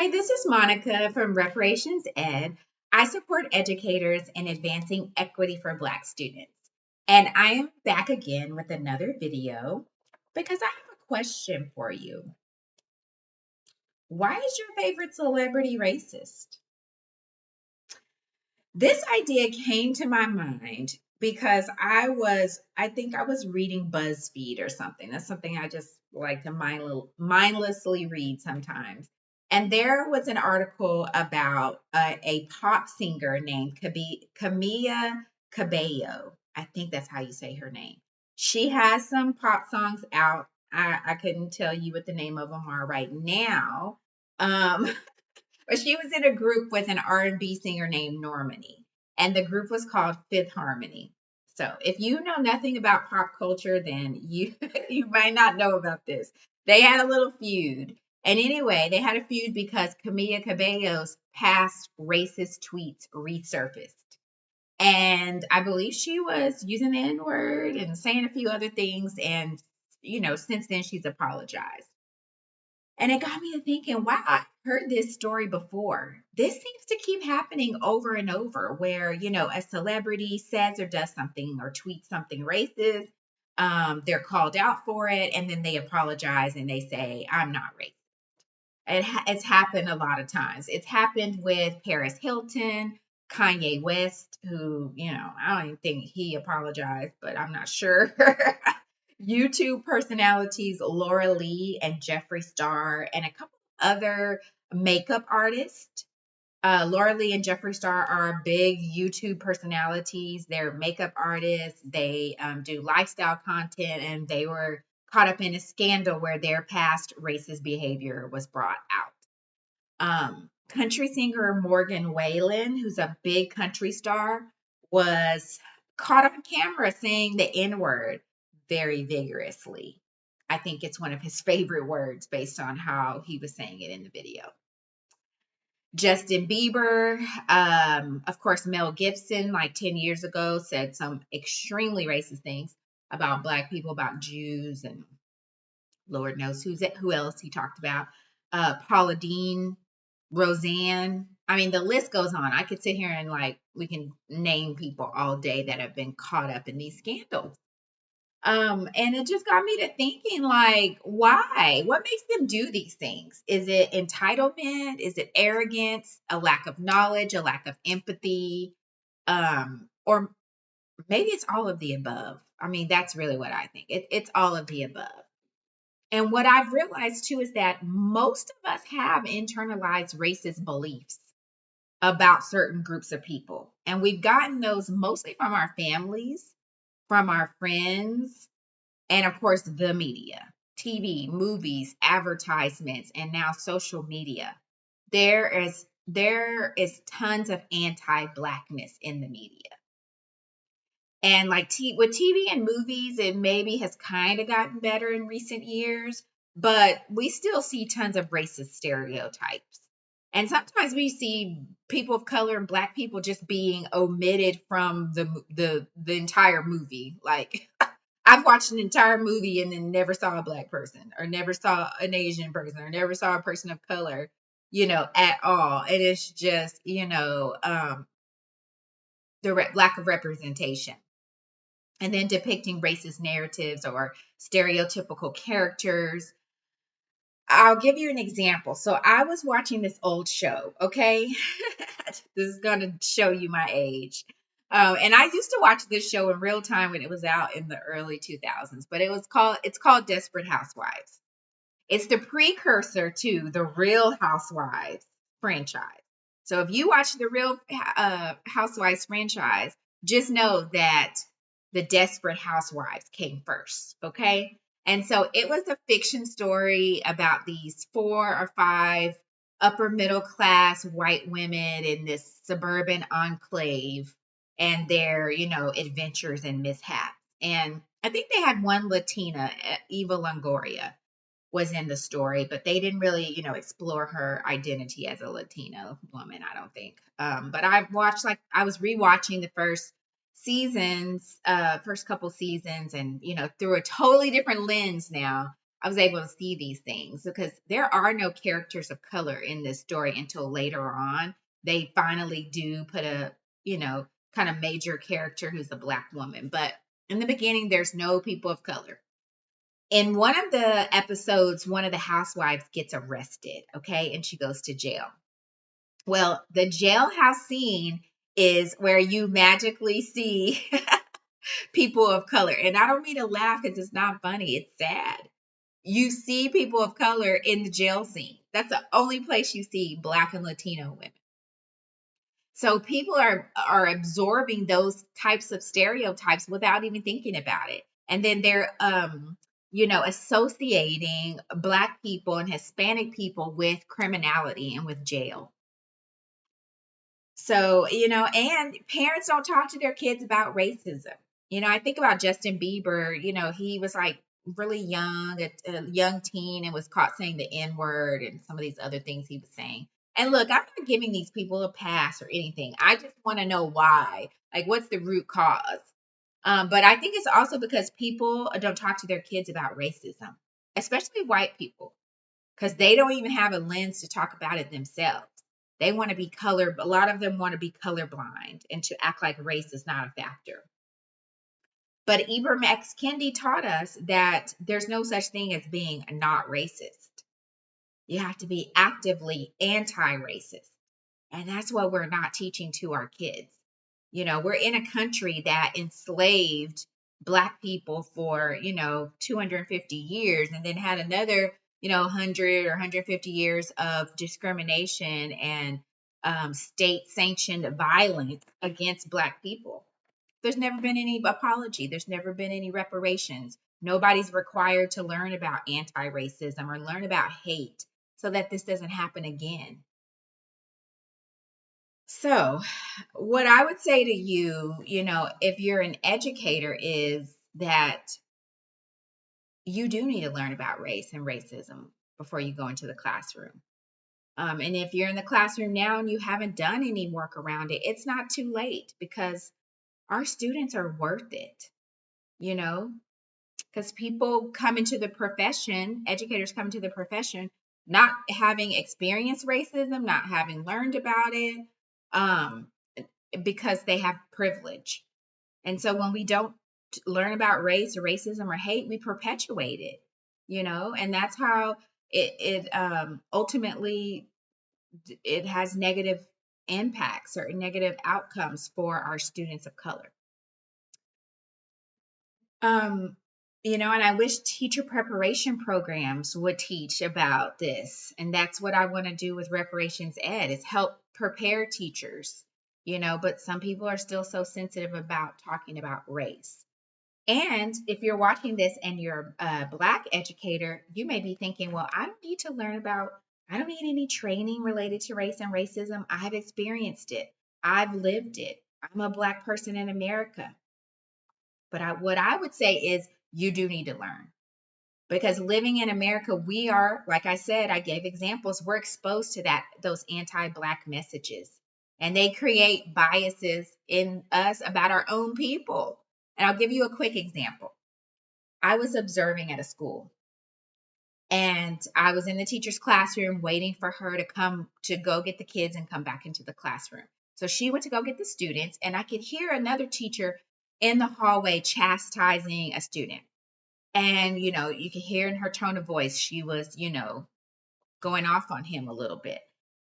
Hi, this is Monica from Reparations Ed. I support educators in advancing equity for Black students. And I am back again with another video because I have a question for you. Why is your favorite celebrity racist? This idea came to my mind because I think I was reading BuzzFeed or something. That's something I just like to mindlessly read sometimes. And there was an article about a pop singer named Camila Cabello. I think that's how you say her name. She has some pop songs out. I couldn't tell you what the name of them are right now. Um, But she was in a group with an R&B singer named Normani, and the group was called Fifth Harmony. So if you know nothing about pop culture, then you you might not know about this. They had a little feud. And anyway, they had a feud because Camila Cabello's past racist tweets resurfaced. And I believe she was using the N word and saying a few other things. And, since then she's apologized. And it got me to thinking, wow, I've heard this story before. This seems to keep happening over and over where, a celebrity says or does something or tweets something racist. They're called out for it and then they apologize and they say, I'm not racist. It's happened a lot of times. It's happened with Paris Hilton, Kanye West, who, I don't even think he apologized, but I'm not sure. YouTube personalities Laura Lee and Jeffree Star, and a couple other makeup artists. Laura Lee and Jeffree Star are big YouTube personalities. They're makeup artists. They do lifestyle content, and they were caught up in a scandal where their past racist behavior was brought out. Country singer Morgan Wallen, who's a big country star, was caught on camera saying the N word very vigorously. I think it's one of his favorite words based on how he was saying it in the video. Justin Bieber, of course, Mel Gibson, like 10 years ago, said some extremely racist things about Black people, about Jews, and Lord knows who else he talked about. Paula Deen, Roseanne. I mean, the list goes on. I could sit here and we can name people all day that have been caught up in these scandals. And it just got me to thinking, why? What makes them do these things? Is it entitlement? Is it arrogance? A lack of knowledge? A lack of empathy? Or maybe it's all of the above. I mean, that's really what I think. It's all of the above. And what I've realized too is that most of us have internalized racist beliefs about certain groups of people. And we've gotten those mostly from our families, from our friends, and of course, the media, TV, movies, advertisements, and now social media. There is tons of anti-blackness in the media. And with TV and movies, it maybe has kind of gotten better in recent years, but we still see tons of racist stereotypes. And sometimes we see people of color and Black people just being omitted from the entire movie. Like I've watched an entire movie and then never saw a Black person or never saw an Asian person or never saw a person of color, at all. And it's just, the lack of representation. And then depicting racist narratives or stereotypical characters. I'll give you an example. So I was watching this old show, okay? This is going to show you my age. And I used to watch this show in real time when it was out in the early 2000s, but it's called Desperate Housewives. It's the precursor to the Real Housewives franchise. So if you watch the Real Housewives franchise, just know that the Desperate Housewives came first, okay? And so it was a fiction story about these 4 or 5 upper middle class white women in this suburban enclave and their, adventures and mishaps. And I think they had one Latina, Eva Longoria was in the story, but they didn't really, explore her identity as a Latino woman, I don't think. But I was rewatching the first couple seasons and, through a totally different lens now. I was able to see these things because there are no characters of color in this story until later on. They finally do put a, kind of major character who's a black woman. But in the beginning, there's no people of color. In one of the episodes, one of the housewives gets arrested, okay, and she goes to jail. Well, the jailhouse scene is where you magically see people of color. And I don't mean to laugh because it's not funny, it's sad. You see people of color in the jail scene. That's the only place you see Black and Latino women. So people are absorbing those types of stereotypes without even thinking about it. And then they're associating Black people and Hispanic people with criminality and with jail. So, and parents don't talk to their kids about racism. I think about Justin Bieber, he was like really young, a young teen, and was caught saying the N word and some of these other things he was saying. And look, I'm not giving these people a pass or anything. I just want to know why. Like, what's the root cause? But I think it's also because people don't talk to their kids about racism, especially white people, because they don't even have a lens to talk about it themselves. They want to be a lot of them want to be colorblind and to act like race is not a factor. But Ibram X. Kendi taught us that there's no such thing as being not racist. You have to be actively anti-racist. And that's what we're not teaching to our kids. We're in a country that enslaved Black people for, 250 years and then had another 100 or 150 years of discrimination and state sanctioned violence against Black people. There's never been any apology. There's never been any reparations. Nobody's required to learn about anti-racism or learn about hate so that this doesn't happen again. So, what I would say to you, if you're an educator, is that you do need to learn about race and racism before you go into the classroom. And if you're in the classroom now and you haven't done any work around it, it's not too late because our students are worth it, because people come into the profession, educators come into the profession, not having experienced racism, not having learned about it, because they have privilege. And so when we don't learn about race or racism or hate, we perpetuate it, and that's how it ultimately it has negative impacts or negative outcomes for our students of color. And I wish teacher preparation programs would teach about this. And that's what I want to do with Reparations Ed, is help prepare teachers, but some people are still so sensitive about talking about race. And if you're watching this and you're a Black educator, you may be thinking, well, I don't need any training related to race and racism. I've experienced it. I've lived it. I'm a Black person in America. But what I would say is you do need to learn, because living in America, we are, like I said, I gave examples, we're exposed to those anti-Black messages, and they create biases in us about our own people. And I'll give you a quick example. I was observing at a school, and I was in the teacher's classroom waiting for her to go get the kids and come back into the classroom. So she went to go get the students, and I could hear another teacher in the hallway chastising a student. And, you could hear in her tone of voice, she was, going off on him a little bit.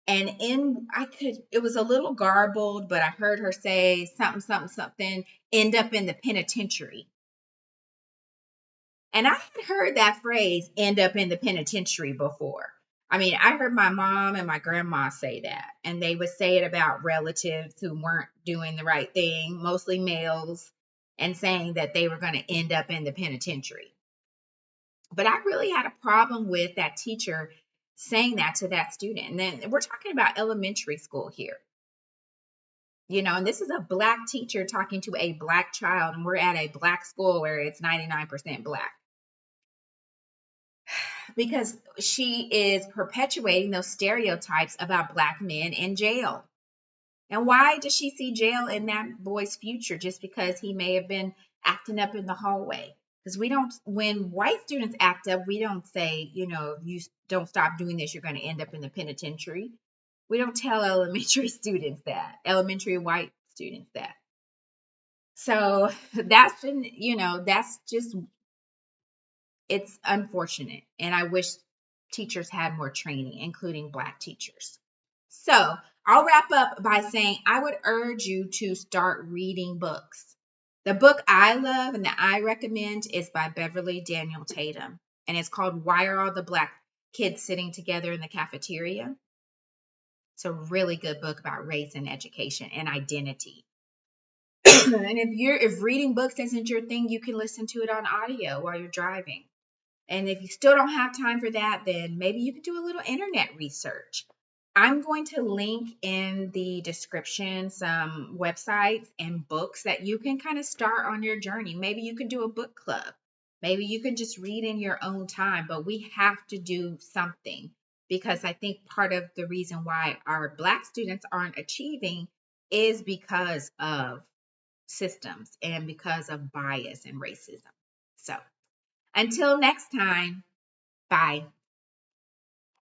And it was a little garbled, but I heard her say something, end up in the penitentiary. And I had heard that phrase, end up in the penitentiary, before. I mean, I heard my mom and my grandma say that, and they would say it about relatives who weren't doing the right thing, mostly males, and saying that they were going to end up in the penitentiary. But I really had a problem with that teacher saying that to that student. And then we're talking about elementary school here. And this is a Black teacher talking to a Black child, and we're at a Black school where it's 99% Black. Because she is perpetuating those stereotypes about Black men in jail. And why does she see jail in that boy's future just because he may have been acting up in the hallway? Because we don't, when white students act up, we don't say, if you don't stop doing this, you're going to end up in the penitentiary. We don't tell elementary students that, elementary white students that. So that's been, that's just, it's unfortunate. And I wish teachers had more training, including Black teachers. So I'll wrap up by saying I would urge you to start reading books. The book I love and that I recommend is by Beverly Daniel Tatum, and it's called Why Are All the Black Kids Sitting Together in the Cafeteria? It's a really good book about race and education and identity. And if reading books isn't your thing, you can listen to it on audio while you're driving. And if you still don't have time for that, then maybe you could do a little internet research. I'm going to link in the description some websites and books that you can kind of start on your journey. Maybe you can do a book club. Maybe you can just read in your own time, but we have to do something because I think part of the reason why our Black students aren't achieving is because of systems and because of bias and racism. So until next time, bye.